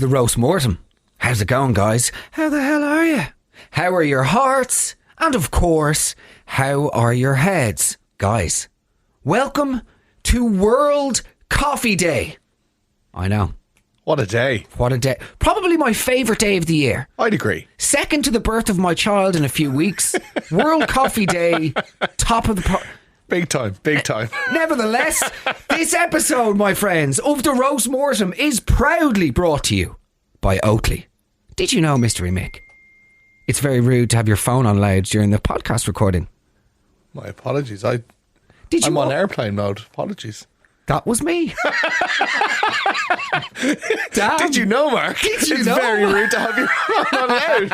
the roast mortem. How's it going, guys? How the hell are you? How are your hearts? And of course, how are your heads? Guys, welcome to World Coffee Day. I know. What a day. What a day. Probably my favourite day of the year. I'd agree. Second to the birth of my child in a few weeks. World Coffee Day, top of the... Big time, big time. Nevertheless, this episode, my friends, of the Roast Mortem is proudly brought to you by Oatly. Did you know, Mystery Mick, it's very rude to have your phone on loud during the podcast recording? My apologies. I'm on airplane mode. Apologies. That was me. Damn. Did you know, Mark? Did you it's know? very rude to have your phone on loud.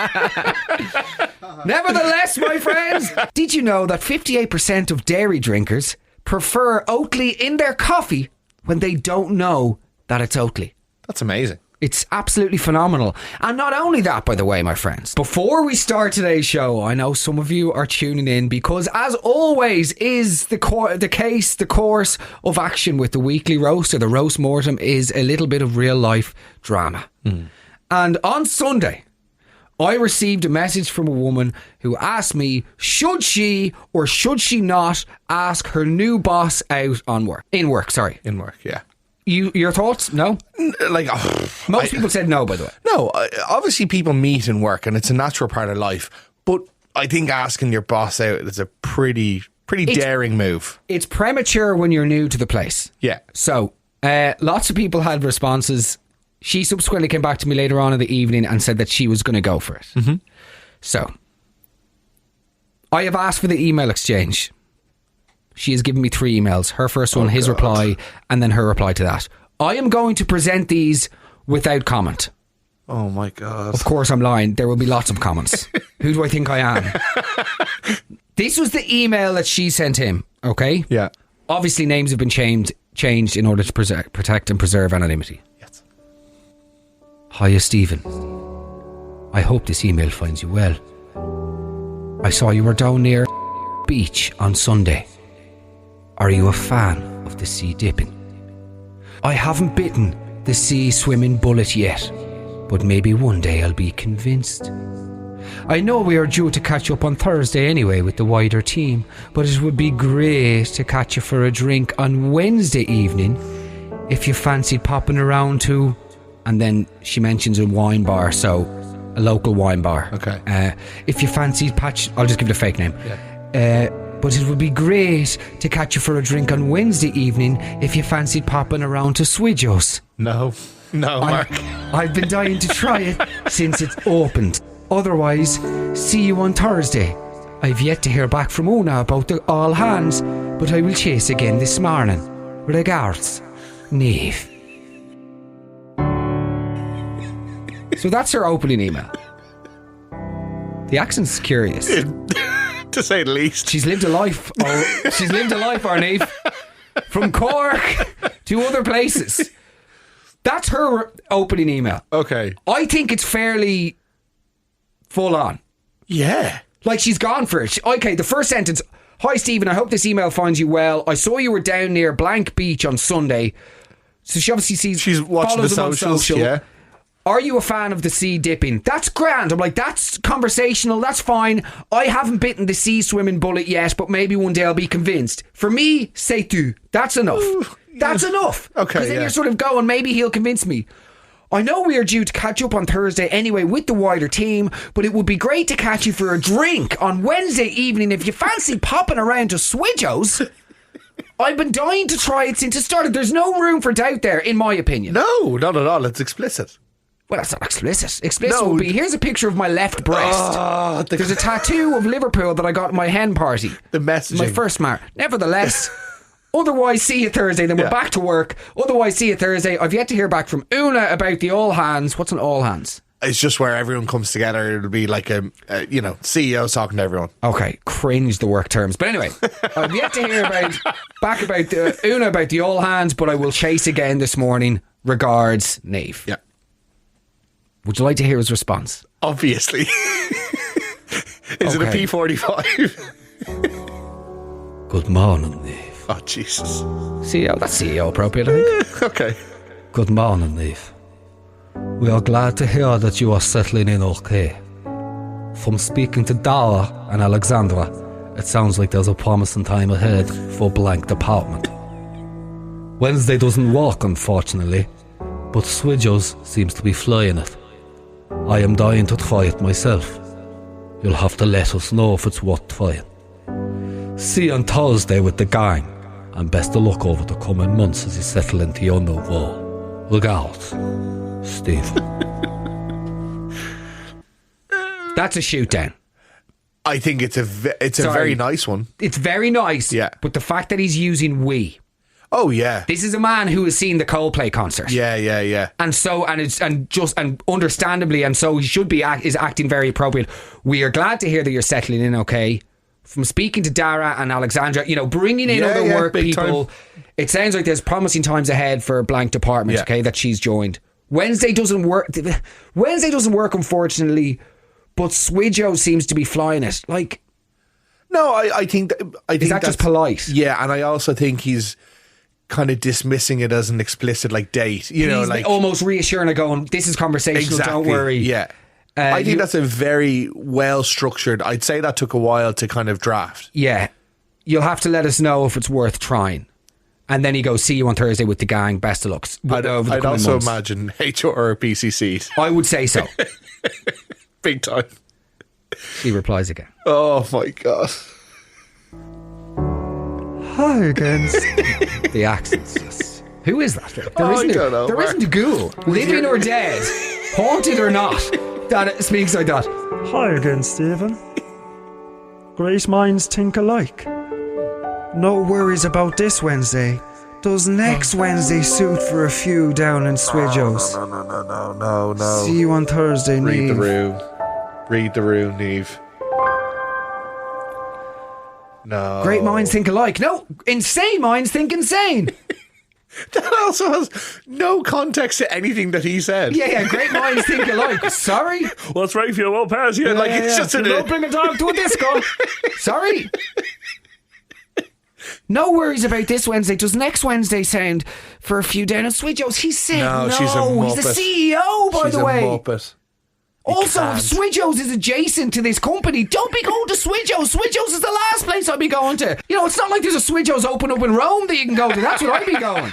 Nevertheless, my friends, did you know that 58% of dairy drinkers prefer Oatly in their coffee when they don't know that it's Oatly? That's amazing. It's absolutely phenomenal. And not only that, by the way, my friends, before we start today's show, I know some of you are tuning in because, as always, is the course of action with the weekly roast, or the Roast Mortem, is a little bit of real life drama. And on Sunday, I received a message from a woman who asked me, should she or should she not ask her new boss out in work, Yeah. Your thoughts? No? Most people said no, by the way. No, obviously people meet and work and it's a natural part of life. But I think asking your boss out is a pretty daring move. It's premature when you're new to the place. Yeah. So, lots of people had responses. She subsequently came back to me later on in the evening and said that she was going to go for it. Mm-hmm. So, I have asked for the email exchange. She has given me 3 emails. Her first one, his reply, and then her reply to that. I am going to present these without comment. Oh my God. Of course I'm lying. There will be lots of comments. Who do I think I am? This was the email that she sent him, okay? Yeah. Obviously names have been changed in order to protect and preserve anonymity. Yes. Hiya, Stephen. I hope this email finds you well. I saw you were down near beach on Sunday. Are you a fan of the sea dipping? I haven't bitten the sea swimming bullet yet, but maybe one day I'll be convinced. I know we are due to catch up on Thursday anyway with the wider team, but it would be great to catch you for a drink on Wednesday evening if you fancied popping around to... And then she mentions a wine bar, so a local wine bar. Okay. If you fancied I'll just give it a fake name. Yeah. But it would be great to catch you for a drink on Wednesday evening if you fancied popping around to Swidge's. No, Mark. I've been dying to try it since it's opened. Otherwise, see you on Thursday. I've yet to hear back from Una about the all hands, but I will chase again this morning. Regards, Niamh. So that's her opening email. The accent's curious. To say the least. She's lived a life, Niamh. From Cork to other places. That's her opening email. Okay. I think it's fairly full on. Yeah. Like she's gone for it. Okay, the first sentence. Hi, Stephen, I hope this email finds you well. I saw you were down near blank beach on Sunday. So she obviously sees... She's watching the socials, yeah. Are you a fan of the sea dipping? That's grand. I'm like, that's conversational. That's fine. I haven't bitten the sea swimming bullet yet, but maybe one day I'll be convinced. For me, c'est tout. That's enough. That's enough. Okay, because then you're sort of going, maybe he'll convince me. I know we are due to catch up on Thursday anyway with the wider team, but it would be great to catch you for a drink on Wednesday evening if you fancy popping around to Swidge's. I've been dying to try it since it started. There's no room for doubt there, in my opinion. No, not at all. It's explicit. Well, that's not explicit. Explicit would be, here's a picture of my left breast. There's a tattoo of Liverpool that I got at my hen party. The messaging. My first mark. Nevertheless, otherwise, see you Thursday. Then we're back to work. Otherwise, see you Thursday. I've yet to hear back from Una about the all hands. What's an all hands? It's just where everyone comes together. It'll be like CEOs talking to everyone. Okay, cringe the work terms. But anyway, I've yet to hear about Una about the all hands, but I will chase again this morning. Regards, Niamh. Yeah. Would you like to hear his response? Obviously. Is it a P45? Good morning, Niamh. Oh, Jesus. CEO, that's CEO appropriate, I think. Okay. Good morning, Niamh. We are glad to hear that you are settling in okay. From speaking to Dara and Alexandra, it sounds like there's a promising time ahead for blank department. Wednesday doesn't work, unfortunately, but Swidgers seems to be flying it. I am dying to try it myself. You'll have to let us know if it's worth trying. See you on Thursday with the gang, and best of luck over the coming months as you settle into your new role. Regards, Steve. That's a shoot down. I think it's a very nice one. It's very nice. Yeah. But the fact that he's using we. Oh yeah. This is a man who has seen the Coldplay concert. Yeah. And understandably, and so he should be is acting very appropriate. We are glad to hear that you're settling in okay. From speaking to Dara and Alexandra, bringing in other work people. Time. It sounds like there's promising times ahead for a blank department. Okay, that she's joined. Wednesday doesn't work. Wednesday doesn't work, unfortunately. But Swidjo seems to be flying it. No, I think is that just polite? Yeah, and I also think he's kind of dismissing it as an explicit date. He's almost reassuring her, going, "This is conversational. Exactly, don't worry." Yeah, I think that's a very well structured. I'd say that took a while to kind of draft. Yeah, you'll have to let us know if it's worth trying. And then he goes, "See you on Thursday with the gang. Best of luck." I'd also imagine HR or PCC. I would say so. Big time. He replies again. Oh my God. Hi again. The accent's just... Who is that? I don't know. There isn't a ghoul, living or dead, haunted or not, that speaks like that. Hi again, Stephen. Great minds think alike. No worries about this Wednesday. Does next Wednesday suit for a few down in Swidjo's? No. See you on Thursday, Read Niamh. the room. Read the room, Niamh. No. Great minds think alike. No, insane minds think insane. That also has no context to anything that he said. Yeah, great minds think alike. Sorry? What's right for you won't pass you. It's just don't bring a dog to a disco. Sorry? No worries about this Wednesday. Does next Wednesday sound for a few down at Swidjo's? He said no. She's a muppet. He's the CEO, by the way. She's a muppet. Also, if Swidjo's is adjacent to this company, don't be going to Swidjo's. Swidjo's is the last place I'd be going to. It's not like there's a Swidjo's open up in Rome that you can go to. That's where I'd be going.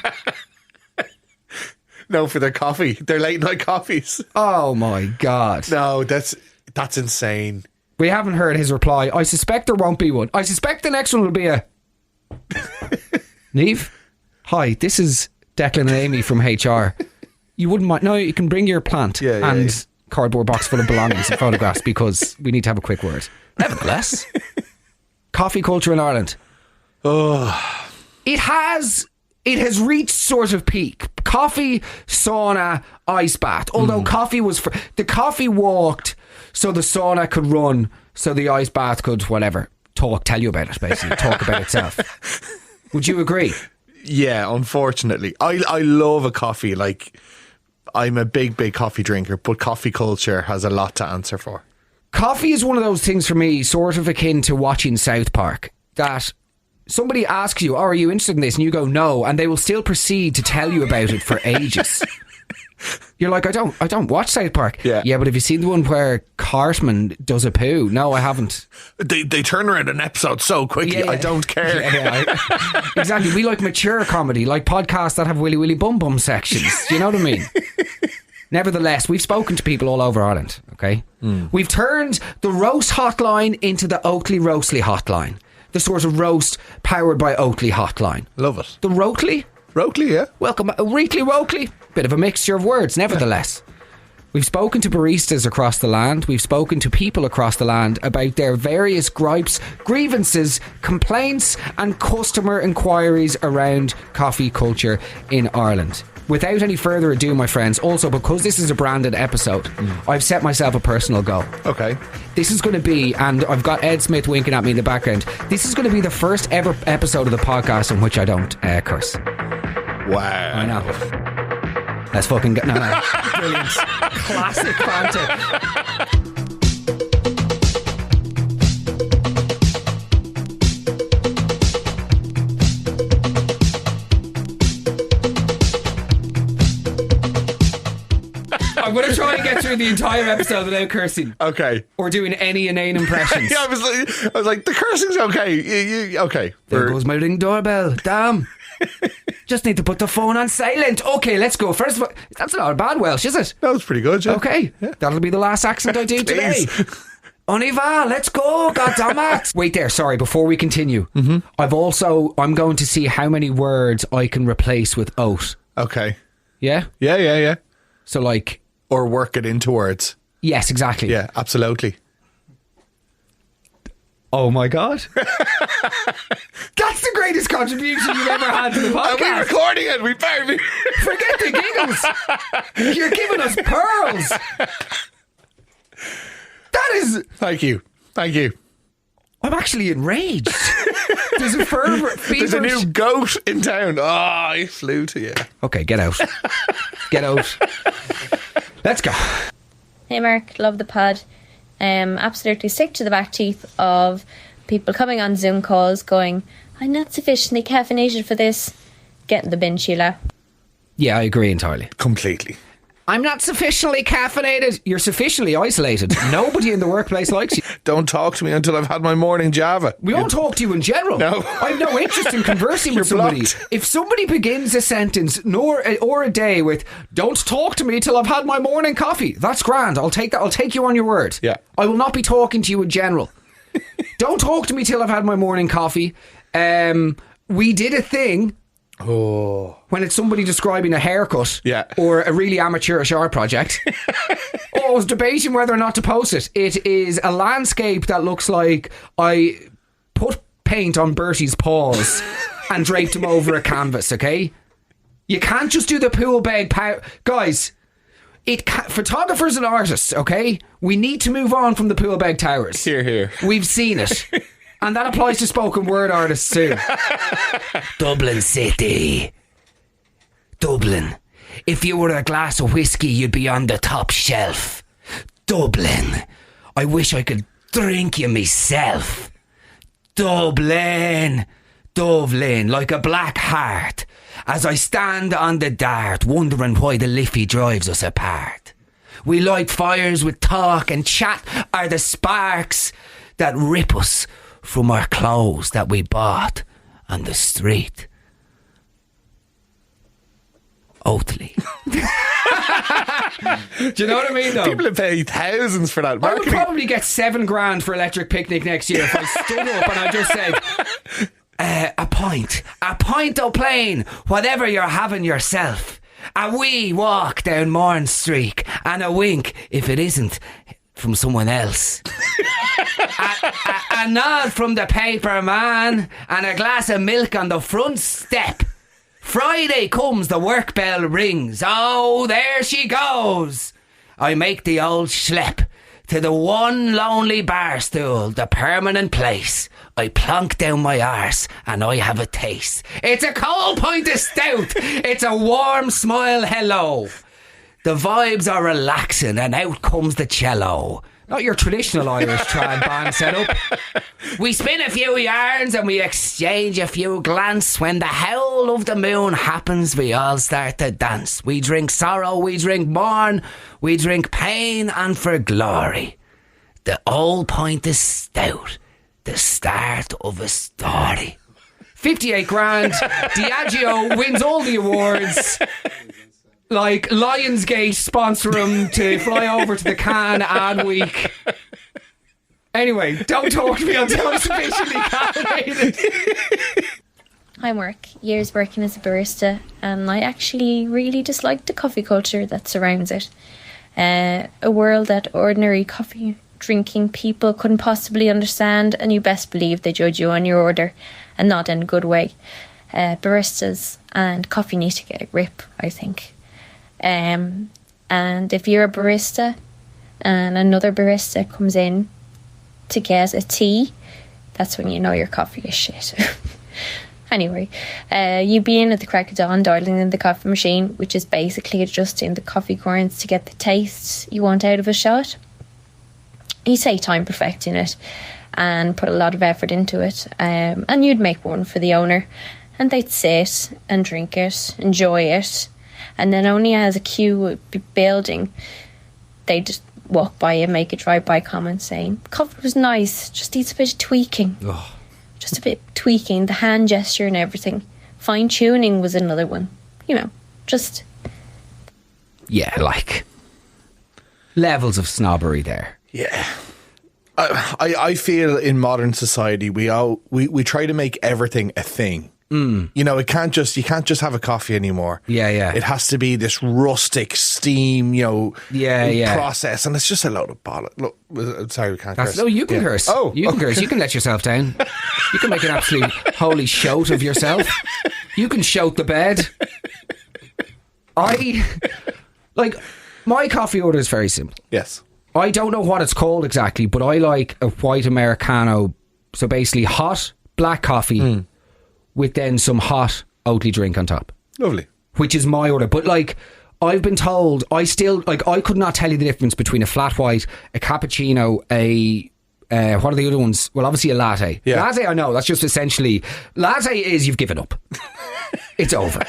No, for their coffee. Their late night coffees. Oh my God. No, that's insane. We haven't heard his reply. I suspect there won't be one. I suspect the next one will be a... Niamh, hi, this is Declan and Amy from HR. You wouldn't mind... No, you can bring your plant and cardboard box full of belongings and photographs because we need to have a quick word. Nevertheless, coffee culture in Ireland. Oh. It has reached sort of peak. Coffee, sauna, ice bath. Although coffee was... the coffee walked so the sauna could run, so the ice bath could, whatever, tell you about it, basically. Talk about itself. Would you agree? Yeah, unfortunately. I love a coffee. I'm a big coffee drinker, but coffee culture has a lot to answer for. Coffee is one of those things for me, sort of akin to watching South Park, that somebody asks you, are you interested in this? And you go, no, and they will still proceed to tell you about it for ages. You're like, I don't watch South Park. Yeah, but have you seen the one where Cartman does a poo? No, I haven't. They turn around an episode so quickly. Yeah. I don't care. Exactly. We like mature comedy, like podcasts that have willy bum bum sections. Do you know what I mean? Nevertheless, we've spoken to people all over Ireland. Okay, We've turned the roast hotline into the Oatly Roastly hotline. The sort of roast powered by Oatly hotline. Love it. The Roatly? Roatly, yeah. Welcome, Reekly Roatly. Bit of a mixture of words, nevertheless. We've spoken to baristas across the land. We've spoken to people across the land about their various gripes, grievances, complaints and customer inquiries around coffee culture in Ireland. Without any further ado, my friends, also because this is a branded episode, I've set myself a personal goal. Okay. This is going to be, and I've got Ed Smith winking at me in the background, this is going to be the first ever episode of the podcast in which I don't curse. Wow. I know. Let's fucking get... No. Brilliant. Classic banter. to try and get through the entire episode without cursing. Okay. Or doing any inane impressions. Yeah, I was like, the cursing's okay. Okay. There goes my ring doorbell. Damn. Just need to put the phone on silent. Okay, let's go. First of all, that's not bad Welsh, is it? That was pretty good, yeah. Okay, that'll be the last accent I do today. On y va, let's go, goddammit. Wait there, sorry, before we continue. I'm going to see how many words I can replace with oat. Okay. Yeah? Yeah. So like... Or work it into words. Yes, exactly. Yeah, absolutely. Oh my God. That's the greatest contribution you've ever had to the podcast. Are we recording it? We better be. Forget the giggles. You're giving us pearls. That is... Thank you. I'm actually enraged. There's a fervor. There's a new goat in town. Oh, I flew to you. Okay, get out. Get out. Let's go. Hey Mark, love the pod. Absolutely sick to the back teeth of people coming on Zoom calls going, I'm not sufficiently caffeinated for this. Get in the bin, Sheila. Yeah, I agree entirely. Completely. I'm not sufficiently caffeinated. You're sufficiently isolated. Nobody in the workplace likes you. Don't talk to me until I've had my morning Java. We won't talk to you in general. No. I have no interest in conversing with somebody. Blocked. If somebody begins a sentence or a day with, don't talk to me till I've had my morning coffee, that's grand. I'll take that. I'll take you on your word. Yeah. I will not be talking to you in general. Don't talk to me till I've had my morning coffee. We did a thing. Oh. When it's somebody describing a haircut, yeah, or a really amateurish art project. I was debating whether or not to post it. It is a landscape that looks like I put paint on Bertie's paws and draped him over a canvas, okay? You can't just do the pool bag guys, photographers and artists, okay? We need to move on from the pool bag towers. Here. We've seen it. And that applies to spoken word artists too. Dublin City. Dublin. If you were a glass of whiskey, you'd be on the top shelf. Dublin. I wish I could drink you myself. Dublin. Like a black heart. As I stand on the dart, wondering why the Liffey drives us apart. We light fires with talk and chat are the sparks that rip us from our clothes that we bought on the street. Oatly. Do you know what I mean, though? People have paid thousands for that. I would probably get $7,000 for Electric Picnic next year if I stood up and I just said, a pint o' plain, whatever you're having yourself. A wee walk down Morn Streak and a wink if it isn't from someone else. a nod from the paper man and a glass of milk on the front step. Friday comes, the work bell rings. Oh, there she goes. I make the old schlep to the one lonely bar stool, the permanent place. I plonk down my arse and I have a taste. It's a cold pint of stout. It's a warm smile hello. The vibes are relaxing and out comes the cello. Not your traditional Irish trad band setup. We spin a few yarns and we exchange a few glance. When the howl of the moon happens, we all start to dance. We drink sorrow, we drink mourn, we drink pain and for glory. The old pint is stout, the start of a story. 58 grand. Diageo wins all the awards. Like Lionsgate sponsor him to fly over to the Cannes ad week. Anyway, don't talk to me until I'm sufficiently caffeinated. I work years working as a barista, and I actually really dislike the coffee culture that surrounds it. A world that ordinary coffee drinking people couldn't possibly understand, and you best believe they judge you on your order, and not in a good way. Baristas and coffee need to get a grip, I think. And if you're a barista and another barista comes in to get a tea, that's when you know your coffee is shit. Anyway, you be in at the crack of dawn, dialing in the coffee machine, which is basically adjusting the coffee grounds to get the taste you want out of a shot. You take time perfecting it and put a lot of effort into it, and you'd make one for the owner, and they'd sit and drink it, enjoy it. And then only as a queue would be building they just walk by and make a drive-by comment saying, coffee was nice, just needs a bit of tweaking. Oh. Just a bit tweaking, the hand gesture and everything. Fine-tuning was another one. You know, just... Yeah, like... levels of snobbery there. Yeah. I feel in modern society we try to make everything a thing. You know, you can't just have a coffee anymore. Yeah. It has to be this rustic steam, process, and it's just a load of bollocks. Look, sorry, we can't curse. No, you can curse. Oh, you can curse. You can let yourself down. You can make an absolute holy shout of yourself. You can shout the bed. My coffee order is very simple. Yes. I don't know what it's called exactly, but I like a white Americano. So basically hot black coffee with then some hot Oatly drink on top. Lovely. Which is my order. But like, I've been told, I could not tell you the difference between a flat white, a cappuccino, what are the other ones? Well, obviously a latte. Yeah. Latte, I know, that's just essentially, latte is you've given up. It's over.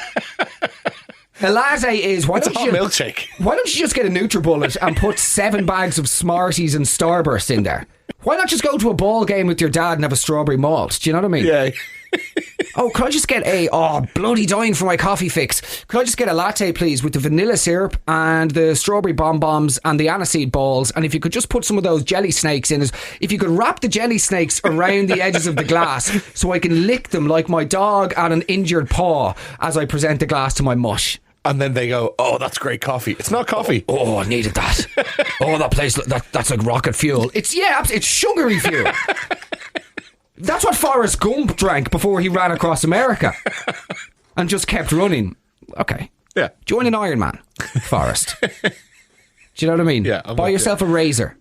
A latte is... It's a hot milkshake. Why don't you just get a NutriBullet and put 7 bags of Smarties and Starburst in there? Why not just go to a ball game with your dad and have a strawberry malt? Do you know what I mean? Yeah. Oh, could I just get bloody dying for my coffee fix. Could I just get a latte, please, with the vanilla syrup and the strawberry bonbons and the aniseed balls? And if you could just put some of those jelly snakes in it, if you could wrap the jelly snakes around the edges of the glass so I can lick them like my dog at an injured paw as I present the glass to my mush. And then they go, oh, that's great coffee. It's not coffee. Oh, I needed that. Oh, that place, that's like rocket fuel. It's sugary fuel. That's what Forrest Gump drank before he ran across America and just kept running. Okay. Yeah. Join an Ironman, Forrest. Do you know what I mean? Yeah. Buy yourself a razor.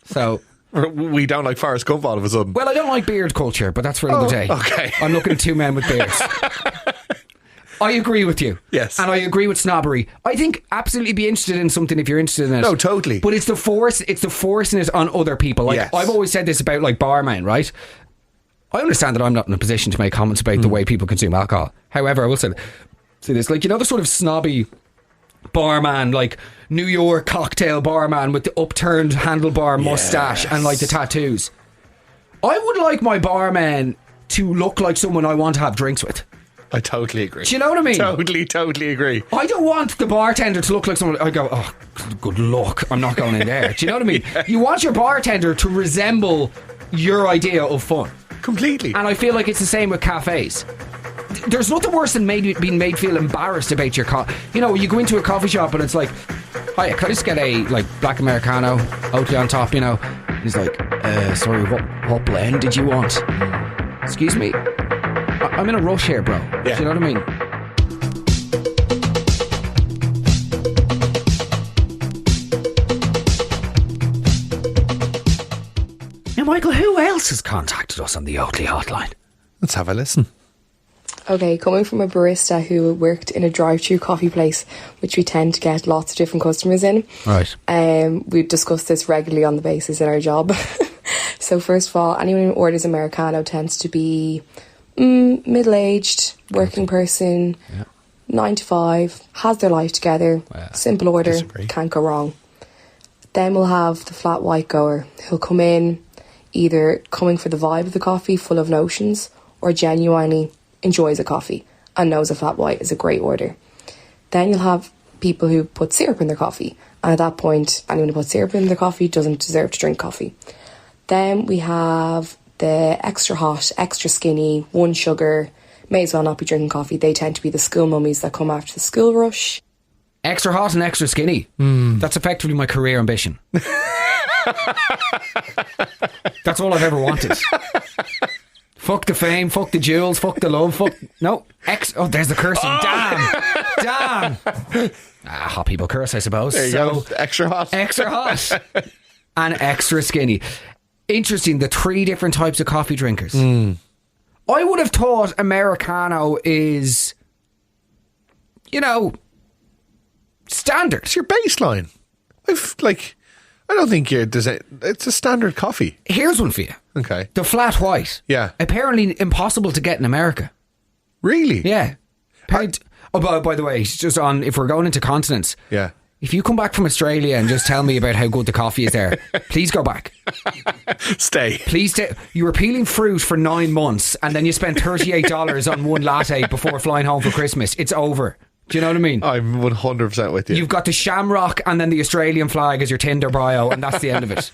So... We don't like Forrest Gump all of a sudden. Well, I don't like beard culture, but that's for another day. Okay. I'm looking at 2 men with beards. I agree with you. Yes. And I agree with snobbery. I think absolutely be interested in something if you're interested in it. No, totally. But it's the forcing it on other people. Like, yes. I've always said this about like barmen, right? I understand that I'm not in a position to make comments about the way people consume alcohol. However, I will say this, like, you know, the sort of snobby barman, like New York cocktail barman with the upturned handlebar mustache and like the tattoos. I would like my barman to look like someone I want to have drinks with. I totally agree. Do you know what I mean? Totally agree. I don't want the bartender to look like someone. I go, oh, good luck, I'm not going in there. Do you know what I mean? Yeah. You want your bartender to resemble your idea of fun. Completely. And I feel like it's the same with cafes. There's nothing worse than being made feel embarrassed about your coffee. You know, you go into a coffee shop and it's like, hiya, can I just get a like black Americano, Oatly on top, you know? And he's like, sorry, what blend did you want? Excuse me? I'm in a rush here, bro. Yeah. Do you know what I mean? Now, Michael, who else has contacted us on the Oatly hotline? Let's have a listen. Okay, coming from a barista who worked in a drive-thru coffee place, which we tend to get lots of different customers in. Right. We discuss this regularly on the basis in our job. So first of all, anyone who orders Americano tends to be middle-aged, working person, 9 to 5, has their life together, simple order, can't go wrong. Then we'll have the flat white goer who'll come in either coming for the vibe of the coffee, full of notions, or genuinely enjoys a coffee and knows a flat white is a great order. Then you'll have people who put syrup in their coffee, and at that point anyone who puts syrup in their coffee doesn't deserve to drink coffee. Then we have the extra hot, extra skinny, 1 sugar, may as well not be drinking coffee. They tend to be the school mummies that come after the school rush. Extra hot and extra skinny. That's effectively my career ambition. That's all I've ever wanted. Fuck the fame, fuck the jewels, fuck the love, oh, there's the cursing. Damn. Hot people curse, I suppose. There you go. Extra hot. Extra hot. And extra skinny. Interesting, the 3 different types of coffee drinkers. I would have thought Americano is, you know, standard. It's your baseline. I don't think it's a standard coffee. Here's one for you. Okay. The flat white. Yeah. Apparently impossible to get in America. Really? Yeah. By the way, it's just on, if we're going into continents. Yeah. if you come back from Australia and just tell me about how good the coffee is there, please go back. Stay. Please stay. You were peeling fruit for 9 months and then you spent $38 on one latte before flying home for Christmas. It's over. Do you know what I mean? I'm 100% with you. You've got the shamrock and then the Australian flag as your Tinder bio, and that's the end of it.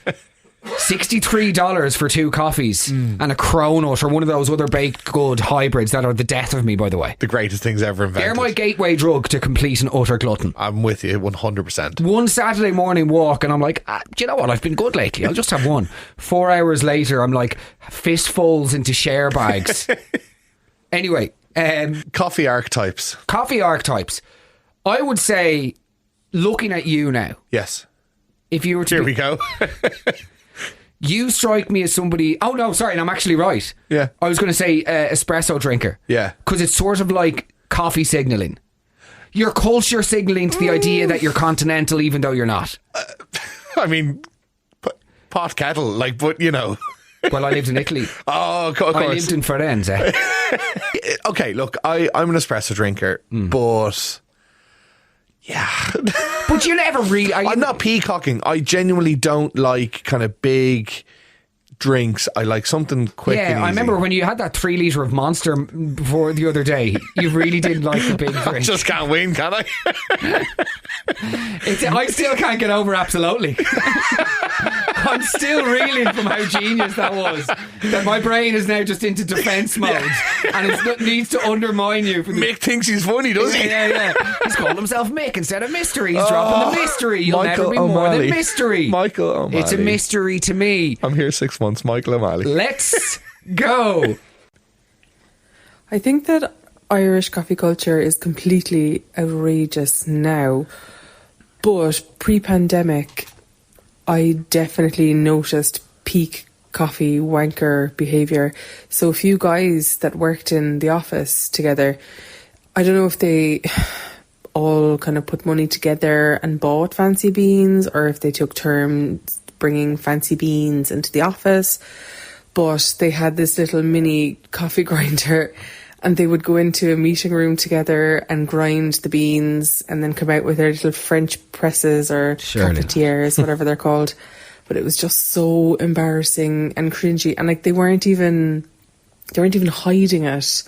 $63 for 2 coffees and a cronut or one of those other baked good hybrids that are the death of me, by the way. The greatest things ever invented. They're my gateway drug to complete and utter glutton. I'm with you 100%. One Saturday morning walk and I'm like, do you know what? I've been good lately. I'll just have one. 4 hours later, I'm like fistfuls into share bags. Anyway. Coffee archetypes. Coffee archetypes. I would say, looking at you now. Yes. If you were to Here we go. You strike me as somebody... Oh, no, sorry, I'm actually right. Yeah. I was going to say espresso drinker. Yeah. Because it's sort of like coffee signalling. You're culture signalling to the idea that you're continental even though you're not. I mean, pot kettle, like, but, you know... Well, I lived in Italy. Oh, of course. I lived in Firenze. Okay, look, I'm an espresso drinker, but... Yeah. But you never really... I'm not peacocking. I genuinely don't like kind of big drinks. I like something quick and easy. I remember when you had that 3 litre of Monster before the other day. You really didn't like the big drink. I just can't win, can I? I still can't get over absol-OATL-y. I'm still reeling from how genius that was. That my brain is now just into defence mode, and it needs to undermine you. Mick thinks he's funny, does he? Yeah. He's called himself Mick instead of Mystery. He's dropping the mystery. You'll Michael never be more than mystery. Michael O'Malley. It's a mystery to me. I'm here 6 months, Michael O'Malley. Let's go. I think that Irish coffee culture is completely outrageous now, but pre-pandemic I definitely noticed peak coffee wanker behaviour. So a few guys that worked in the office together, I don't know if they all kind of put money together and bought fancy beans or if they took turns bringing fancy beans into the office, but they had this little mini coffee grinder and they would go into a meeting room together and grind the beans and then come out with their little French presses or cafetières, whatever they're called. But it was just so embarrassing and cringy. And like they weren't even hiding it.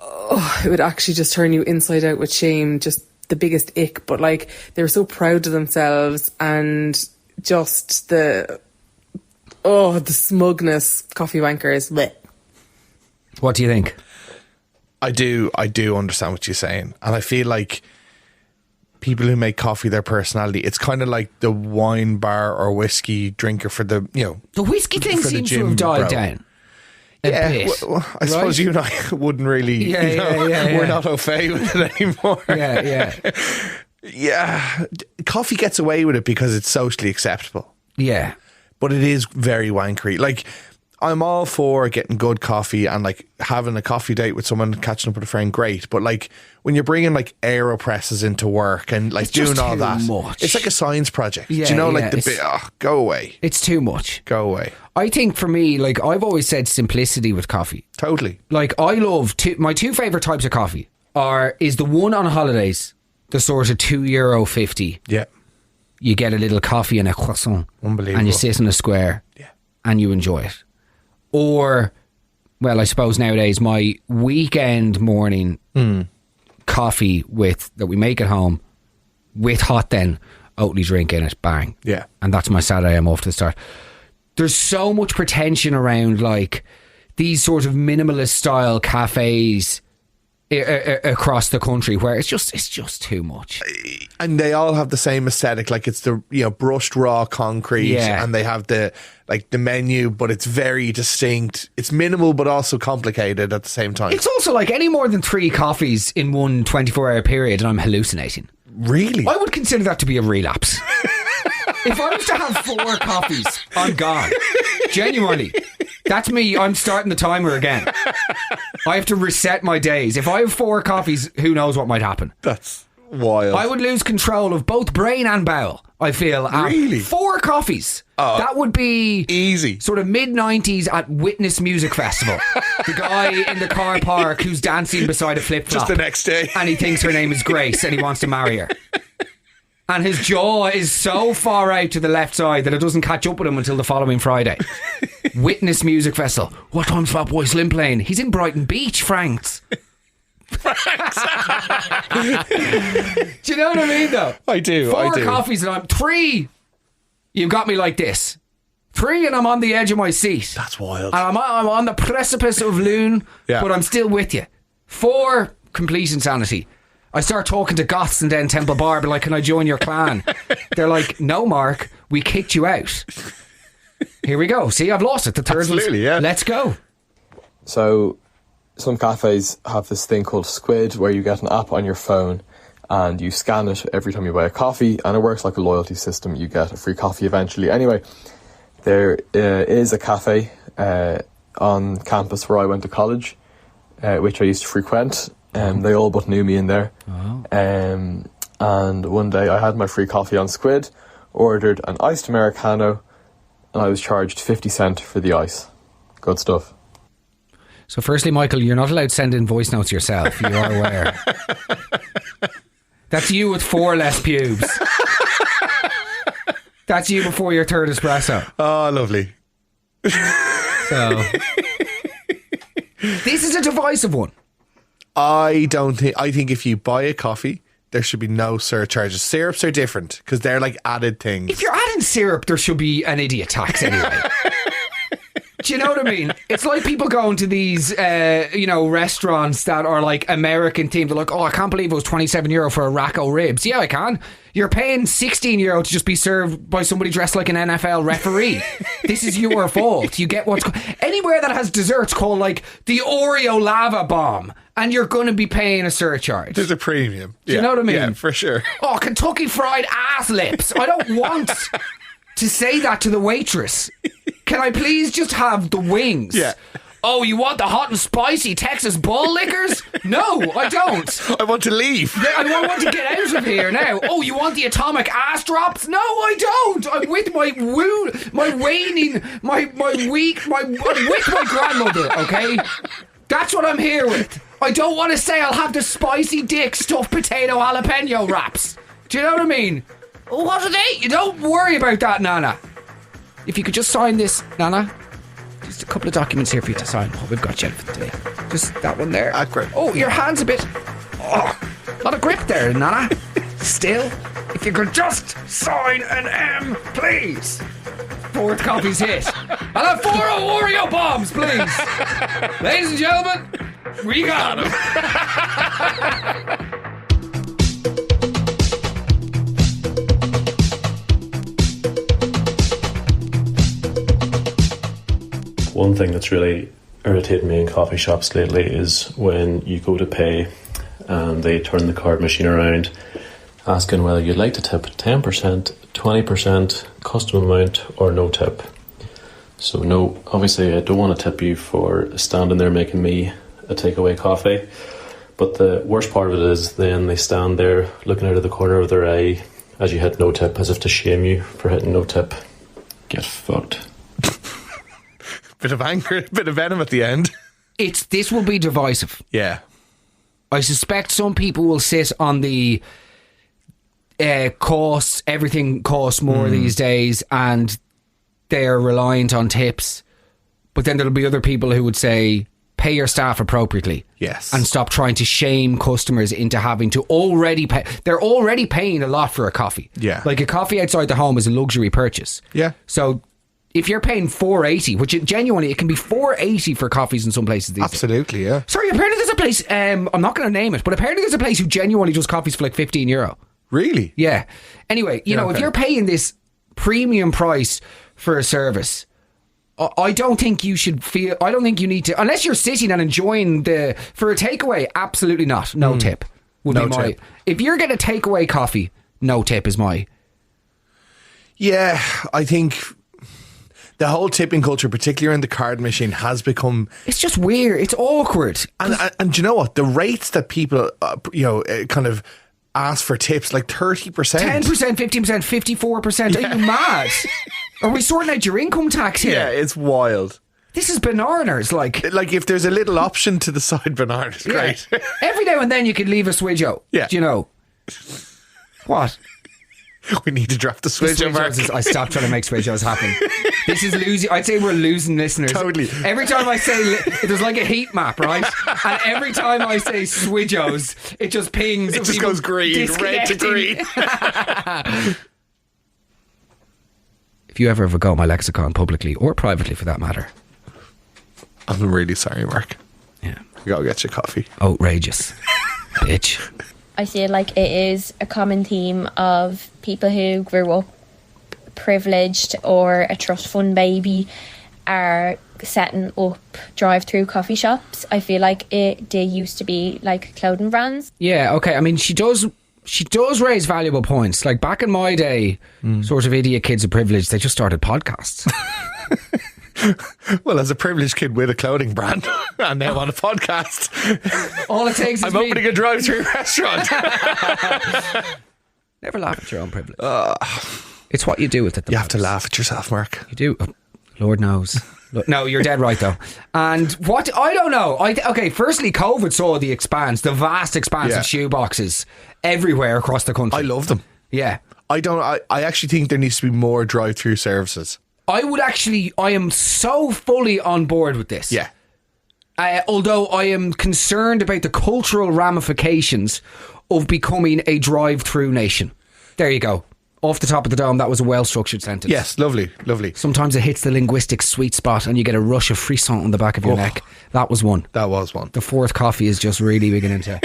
Oh, it would actually just turn you inside out with shame, just the biggest ick. But like they were so proud of themselves and just the smugness, coffee wankers. Bleh. What do you think? I do understand what you're saying, and I feel like people who make coffee their personality. It's kind of like the wine bar or whiskey drinker for the the whiskey thing seems to have died down. I suppose you and I wouldn't really. We're not au fait with it anymore. Yeah. Coffee gets away with it because it's socially acceptable. Yeah, but it is very wankery. Like, I'm all for getting good coffee and like having a coffee date with someone, catching up with a friend, great. But like when you're bringing like AeroPresses into work and like doing all that, it's like a science project. Do you know, like the bit, go away. It's too much. Go away. I think for me, like I've always said, simplicity with coffee. Totally. Like I love my 2 favourite types of coffee is the one on holidays, the sort of €2.50. Yeah. You get a little coffee and a croissant. Unbelievable. And you sit in a square. Yeah. And you enjoy it. Or, well, I suppose nowadays my weekend morning coffee that we make at home with hot Oatly drink in it, bang. Yeah. And that's my Saturday. I'm off to the start. There's so much pretension around like these sort of minimalist style cafes across the country where it's just too much. And they all have the same aesthetic, like it's the brushed raw concrete, and they have the menu, but it's very distinct. It's minimal but also complicated at the same time. It's also like any more than 3 coffees in one 24-hour period and I'm hallucinating. Really? I would consider that to be a relapse. If I was to have 4 coffees, I'm gone. Genuinely. That's me. I'm starting the timer again. I have to reset my days. If I have 4 coffees, who knows what might happen. That's wild. I would lose control of both brain and bowel, I feel. Really? 4 coffees. That would be easy. Sort of mid-90s at Witness Music Festival. The guy in the car park who's dancing beside a flip-flop. Just the next day. And he thinks her name is Grace and he wants to marry her. and his jaw is so far out to the left side that it doesn't catch up with him until the following Friday. Witness Music Festival. What time's Fat Boy Slim playing? He's in Brighton Beach, Franks. Do you know what I mean, though? I do. 4 coffees and I'm 3. You've got me like this. 3 and I'm on the edge of my seat. That's wild. And I'm on the precipice of loon, but I'm still with you. 4, complete insanity. I start talking to goths and then Temple Bar, but like, can I join your clan? They're like, no, Mark, we kicked you out. Here we go. See, I've lost it. The third Absolutely, yeah. Let's go. So some cafes have this thing called Squid, where you get an app on your phone and you scan it every time you buy a coffee, and it works like a loyalty system. You get a free coffee eventually. Anyway, there is a cafe on campus where I went to college, which I used to frequent. They all but knew me in there. Oh. And one day I had my free coffee on Squid, ordered an iced Americano, and I was charged 50 cents for the ice. Good stuff. So firstly, Michael, you're not allowed to send in voice notes yourself. You are aware. That's you with 4 less pubes. That's you before your third espresso. Oh, lovely. So this is a divisive one. I think if you buy a coffee, there should be no surcharges. Syrups are different because they're like added things. If you're adding syrup, there should be an idiot tax anyway. Do you know what I mean? It's like people going to these, restaurants that are like American themed. They're like, oh, I can't believe it was €27 for a rack of ribs. Yeah, I can. You're paying €16 to just be served by somebody dressed like an NFL referee. This is your fault. You get what's... Anywhere that has desserts called like the Oreo lava bomb, and you're going to be paying a surcharge. There's a premium. Do you know what I mean? Yeah, for sure. Oh, Kentucky Fried Ass Lips. I don't want to say that to the waitress. Can I please just have the wings? Yeah. Oh, you want the hot and spicy Texas bull lickers? No, I don't. I want to leave. I want to get out of here now. Oh, you want the atomic ass drops? No, I don't. I'm with I'm with my grandmother, okay? That's what I'm here with. I don't want to say I'll have the spicy dick stuffed potato jalapeno wraps. Do you know what I mean? Oh, what are they? You don't worry about that, Nana. If you could just sign this, Nana. Just a couple of documents here for you to sign. Oh, we've got you out for the day. Just that one there. Great. Oh, your hand's a bit... Oh, a lot of grip there, Nana. Still, if you could just sign an M, please. 4th coffee's hit. I'll have 4 Oreo bombs, please. Ladies and gentlemen, we got him. One thing that's really irritated me in coffee shops lately is when you go to pay and they turn the card machine around asking whether you'd like to tip 10%, 20%, custom amount or no tip. So no, obviously I don't want to tip you for standing there making me a takeaway coffee, but the worst part of it is then they stand there looking out of the corner of their eye as you hit no tip, as if to shame you for hitting no tip. Get fucked. Bit of anger, bit of venom at the end. This will be divisive. Yeah. I suspect some people will sit on the costs, everything costs more these days, and they're reliant on tips. But then there'll be other people who would say, pay your staff appropriately. Yes. And stop trying to shame customers into having to already pay. They're already paying a lot for a coffee. Yeah. Like a coffee outside the home is a luxury purchase. Yeah. So if you're paying $4.80, which genuinely it can be $4.80 for coffees in some places these days. Absolutely, yeah. Sorry, apparently there's a place, I'm not going to name it, but apparently there's a place who genuinely does coffees for like €15. Really? Yeah. Anyway, you know, okay. if you're paying this premium price for a service, I don't think you should feel, I don't think you need to, unless you're sitting and enjoying for a takeaway, absolutely not. No tip would No be my, tip. if you're getting a takeaway coffee, no tip is my. Yeah, I think the whole tipping culture, particularly in the card machine, has become... It's just weird. It's awkward. And do you know what? The rates that people, kind of ask for tips, like 30%. 10%, 15%, 54%. Are you mad? Are we sorting out your income tax here? Yeah, it's wild. This is bananas. Like if there's a little option to the side, bananas, great. Every now and then you can leave a swidge out. Yeah. Do you know? What? We need to drop the switch. I stopped trying to make switchos happen. This is losing. I'd say we're losing listeners. Totally. Every time I say there's like a heat map, right? And every time I say switchos, it just pings. It just goes green, red to green. If you ever go at my lexicon publicly or privately, for that matter, I'm really sorry, Mark. Yeah, you gotta get your coffee. Outrageous, bitch. I feel like it is a common theme of people who grew up privileged or a trust fund baby are setting up drive-through coffee shops. I feel like they used to be like clothing brands. Yeah, okay. I mean, she does raise valuable points. Like back in my day, sort of idiot kids of privilege, they just started podcasts. Well, as a privileged kid with a clothing brand and now on a podcast, all it takes is I'm opening a drive-through restaurant. Never laugh at your own privilege. It's what you do with it. You have to laugh at yourself, Mark. You do. Lord knows. No, you're dead right though. And what I don't know. Okay, firstly, COVID saw the vast expanse of shoe boxes everywhere across the country. I love them. Yeah. I actually think there needs to be more drive-through services. I am so fully on board with this. Yeah. Although I am concerned about the cultural ramifications of becoming a drive-through nation. There you go. Off the top of the dome, that was a well-structured sentence. Yes, lovely, lovely. Sometimes it hits the linguistic sweet spot and you get a rush of frisson on the back of your neck. That was one. The fourth coffee is just really beginning to...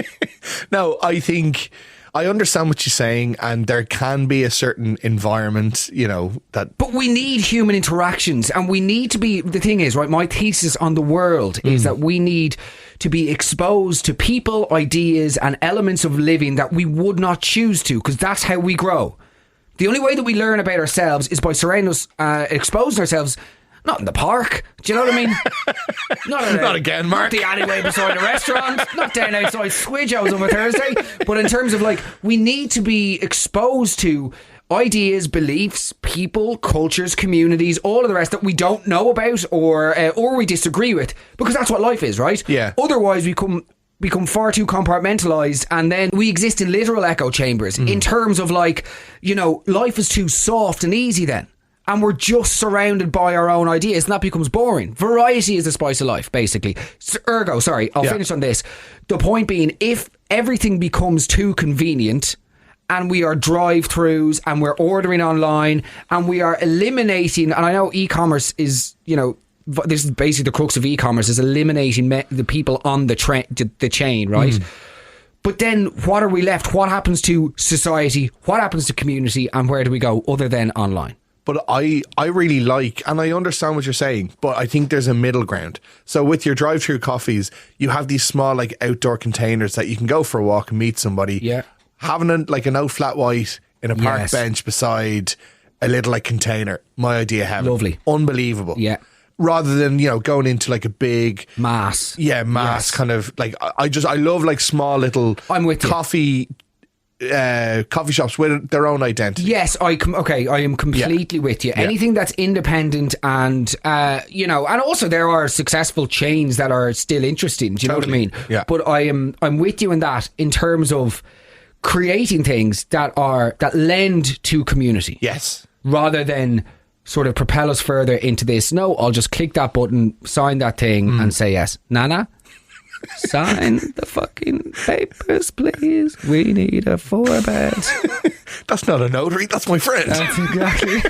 No, I think... I understand what you're saying, and there can be a certain environment, that... But we need human interactions, and we need to be... The thing is, right, my thesis on the world is that we need to be exposed to people, ideas, and elements of living that we would not choose to, because that's how we grow. The only way that we learn about ourselves is by exposing ourselves... Not in the park. Do you know what I mean? Not again, Mark. Not the alleyway beside a restaurant. Not down outside Swidgeo's on a Thursday. But in terms of we need to be exposed to ideas, beliefs, people, cultures, communities, all of the rest that we don't know about or we disagree with, because that's what life is, right? Yeah. Otherwise, we become far too compartmentalised, and then we exist in literal echo chambers in terms of life is too soft and easy then. And we're just surrounded by our own ideas, and that becomes boring. Variety is the spice of life, basically. I'll finish on this. The point being, if everything becomes too convenient, and we are drive-throughs, and we're ordering online, and we are eliminating, and I know e-commerce is, this is basically the crux of e-commerce, is eliminating the people on the chain, right? But then what are we left? What happens to society? What happens to community? And where do we go other than online? But I really like, and I understand what you're saying, but I think there's a middle ground. So with your drive-through coffees, you have these small outdoor containers that you can go for a walk and meet somebody. Yeah. Having an oat flat white in a park bench beside a little container, my idea of heaven. Lovely. Unbelievable. Yeah. Rather than, going into a big... Mass. Yeah, mass kind of, I love small little... I'm with you. Coffee shops with their own identity. Yes, I am completely with you. Anything that's independent and and also there are successful chains that are still interesting. Do you know what I mean? Yeah. But I'm with you in that in terms of creating things that lend to community. Yes. Rather than sort of propel us further into this. No, I'll just click that button, sign that thing, and say yes. Nana. Sign the fucking papers, please. We need a 4-bed. That's not a notary, that's my friend. That's exactly.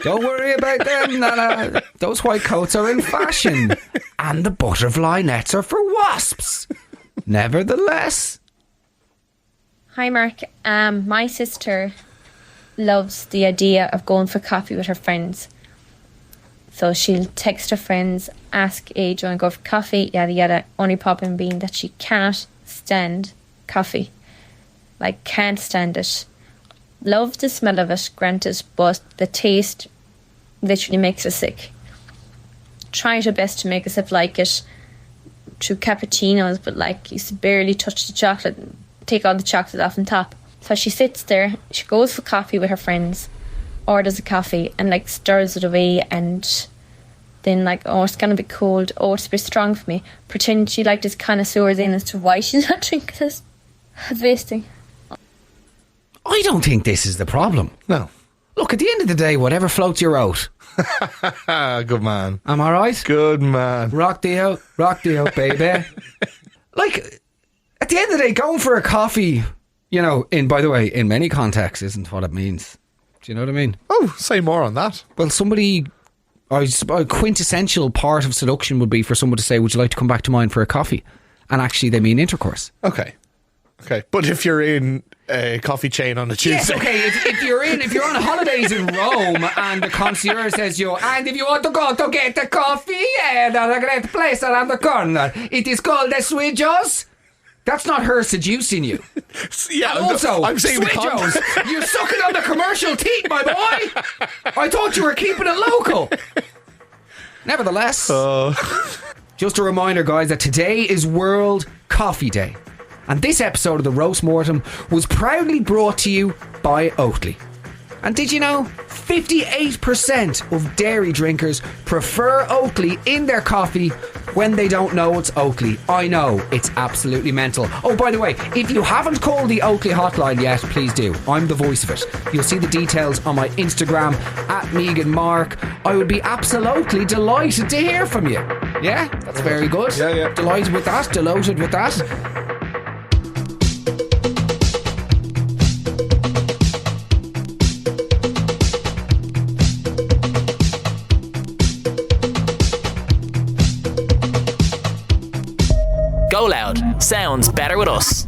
Don't worry about them, Nana. Those white coats are in fashion. And the butterfly nets are for wasps. Nevertheless. Hi, Mark. My sister loves the idea of going for coffee with her friends. So she'll text her friends, ask, hey, do you want to go for coffee? Yada, yada. Only problem being that she cannot stand coffee. Can't stand it. Love the smell of it, granted, but the taste literally makes her sick. Tried her best to make herself like it through cappuccinos, but you barely touch the chocolate, take all the chocolate off on top. So she sits there, she goes for coffee with her friends, orders a coffee and stirs it away, and then it's gonna be cold, it's a bit strong for me, pretend she this connoisseur then as to why she's not drinking this. It's wasting. I I don't think this is the problem. No. Look, at the end of the day, whatever floats your boat. Good man. Am I right? Good man. Rock the out, baby. Like, at the end of the day, going for a coffee, you know, by the way, in many contexts, isn't what it means. Do you know what I mean? Oh, say more on that. Well, a quintessential part of seduction would be for someone to say, would you like to come back to mine for a coffee? And actually they mean intercourse. Okay. But if you're in a coffee chain on a Tuesday. Yes, okay. If you're on holidays in Rome and the concierge says and if you want to go to get a coffee at a great place around the corner, it is called the Swidgos. That's not her seducing you. Yeah, and also, I'm saying Swidgos, you're sucking on the commercial teat, my boy. I thought you were keeping it local. Nevertheless, just a reminder, guys, that today is World Coffee Day. And this episode of the Roast Mortem was proudly brought to you by Oatly. And did you know 58% of dairy drinkers prefer Oatly in their coffee when they don't know it's Oatly? I know, it's absolutely mental. Oh, by the way, if you haven't called the Oatly hotline yet, please do. I'm the voice of it. You'll see the details on my Instagram @MeganMark. I would be absolutely delighted to hear from you. Yeah, that's very good. Yeah. Delighted with that. GoLoud. Sounds better with us.